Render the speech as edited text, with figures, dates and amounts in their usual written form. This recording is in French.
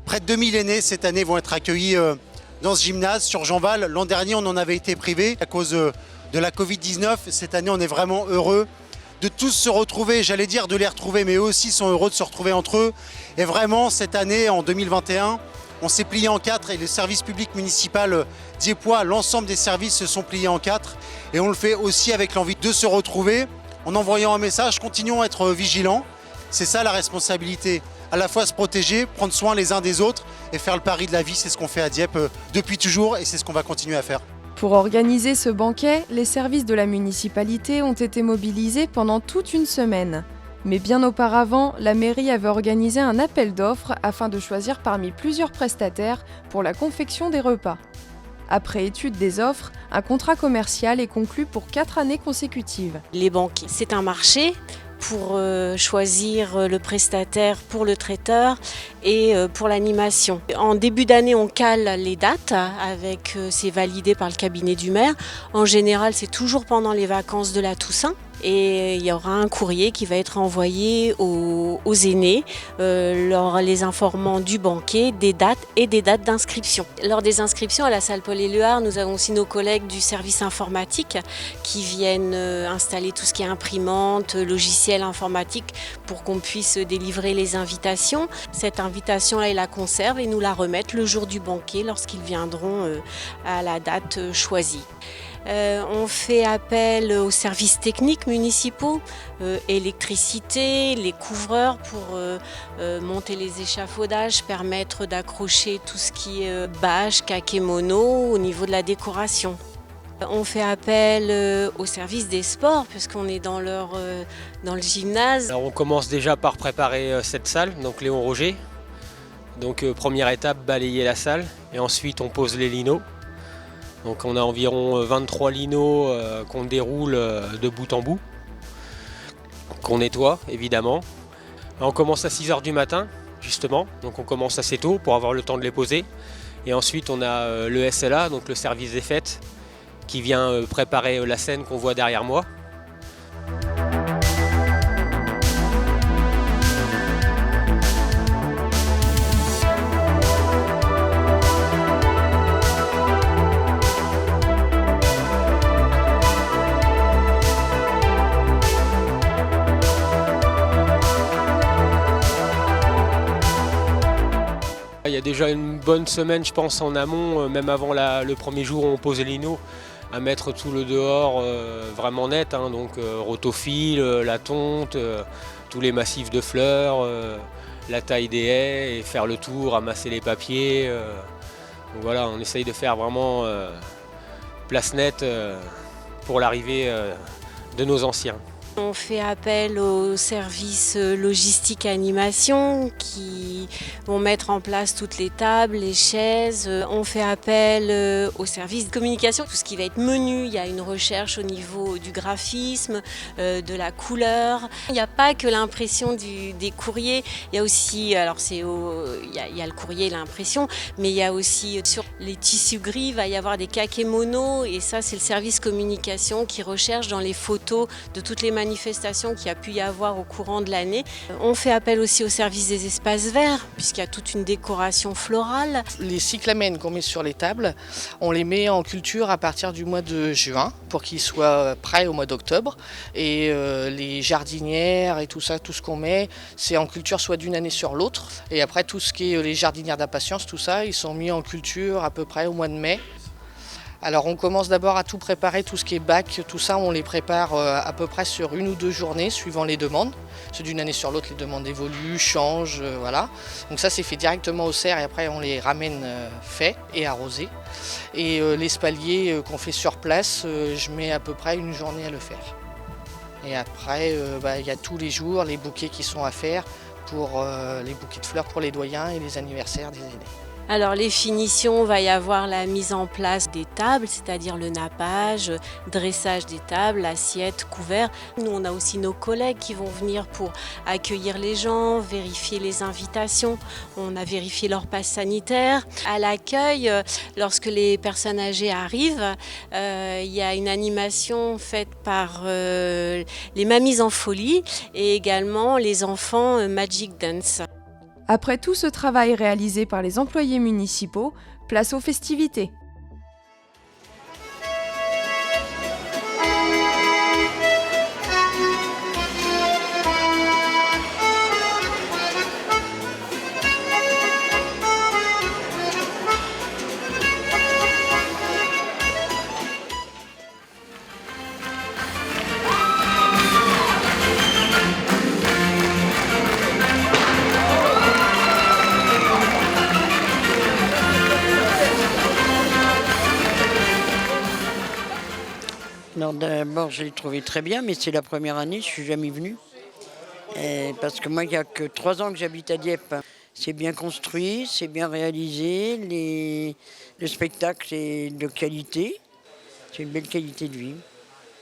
Près de 2000 aînés cette année vont être accueillis dans ce gymnase sur Jeanval. L'an dernier, on en avait été privé à cause de la Covid-19. Cette année, on est vraiment heureux de tous se retrouver, j'allais dire de les retrouver, mais eux aussi sont heureux de se retrouver entre eux. Et vraiment, cette année, en 2021, on s'est plié en quatre et le service public municipal Dieuppois, l'ensemble des services se sont pliés en quatre. Et on le fait aussi avec l'envie de se retrouver en envoyant un message, continuons à être vigilants. C'est ça la responsabilité. À la fois se protéger, prendre soin les uns des autres et faire le pari de la vie, c'est ce qu'on fait à Dieppe depuis toujours et c'est ce qu'on va continuer à faire. Pour organiser ce banquet, les services de la municipalité ont été mobilisés pendant toute une semaine. Mais bien auparavant, la mairie avait organisé un appel d'offres afin de choisir parmi plusieurs prestataires pour la confection des repas. Après étude des offres, un contrat commercial est conclu pour 4 années consécutives. Les banquets, c'est un marché pour choisir le prestataire pour le traiteur et pour l'animation. En début d'année, on cale les dates avec c'est validé par le cabinet du maire. En général, c'est toujours pendant les vacances de la Toussaint. Et il y aura un courrier qui va être envoyé aux aînés, leur les informant du banquet, des dates et des dates d'inscription. Lors des inscriptions à la salle Paul-Éluard, nous avons aussi nos collègues du service informatique qui viennent installer tout ce qui est imprimante, logiciel informatique pour qu'on puisse délivrer les invitations. Cette invitation-là, ils la conservent et nous la remettent le jour du banquet lorsqu'ils viendront à la date choisie. On fait appel aux services techniques municipaux, électricité, les couvreurs pour monter les échafaudages, permettre d'accrocher tout ce qui est bâche, kakémono au niveau de la décoration. On fait appel aux services des sports puisqu'on est dans le gymnase. Alors on commence déjà par préparer cette salle, donc Léon Roger. Donc première étape, balayer la salle et ensuite on pose les linos. Donc on a environ 23 linos qu'on déroule de bout en bout, qu'on nettoie évidemment. On commence à 6h du matin justement, donc on commence assez tôt pour avoir le temps de les poser. Et ensuite on a le SLA, donc le service des fêtes, qui vient préparer la scène qu'on voit derrière moi. Il y a déjà une bonne semaine, je pense, en amont, même avant le premier jour où on pose les linos, à mettre tout le dehors vraiment net, hein, donc rotofil, la tonte, tous les massifs de fleurs, la taille des haies, et faire le tour, ramasser les papiers. Donc voilà, on essaye de faire vraiment place nette pour l'arrivée de nos anciens. On fait appel aux services logistique et animation qui vont mettre en place toutes les tables, les chaises. On fait appel aux services de communication, tout ce qui va être menu. Il y a une recherche au niveau du graphisme, de la couleur. Il n'y a pas que l'impression des courriers. Il y a aussi, alors il y a le courrier et l'impression, mais il y a aussi sur les tissus gris, il va y avoir des kakémonos et ça c'est le service communication qui recherche dans les photos de toutes les manifestations qu'il y a pu y avoir au courant de l'année. On fait appel aussi au service des espaces verts, puisqu'il y a toute une décoration florale. Les cyclamènes qu'on met sur les tables, on les met en culture à partir du mois de juin pour qu'ils soient prêts au mois d'octobre. Et les jardinières et tout ça, tout ce qu'on met, c'est en culture soit d'une année sur l'autre. Et après, tout ce qui est les jardinières d'impatience, tout ça, ils sont mis en culture à peu près au mois de mai. Alors on commence d'abord à tout préparer, tout ce qui est bac, tout ça on les prépare à peu près sur 1 ou 2 journées suivant les demandes. C'est d'une année sur l'autre, les demandes évoluent, changent, voilà. Donc ça c'est fait directement au cerf et après on les ramène faits et arrosés. Et l'espalier qu'on fait sur place, je mets à peu près 1 journée à le faire. Et après il y a tous les jours les bouquets qui sont à faire pour les bouquets de fleurs pour les doyens et les anniversaires des aînés. Alors les finitions, va y avoir la mise en place des tables, c'est-à-dire le nappage, dressage des tables, assiettes, couverts. Nous, on a aussi nos collègues qui vont venir pour accueillir les gens, vérifier les invitations. On a vérifié leur passe sanitaire. À l'accueil, lorsque les personnes âgées arrivent, il y a une animation faite par les mamies en folie et également les enfants Magic Dance. Après tout ce travail réalisé par les employés municipaux, place aux festivités. Non, d'abord, je l'ai trouvé très bien, mais c'est la première année, je ne suis jamais venue. Parce que moi, il n'y a que 3 ans que j'habite à Dieppe. C'est bien construit, c'est bien réalisé, le spectacle est de qualité, c'est une belle qualité de vie.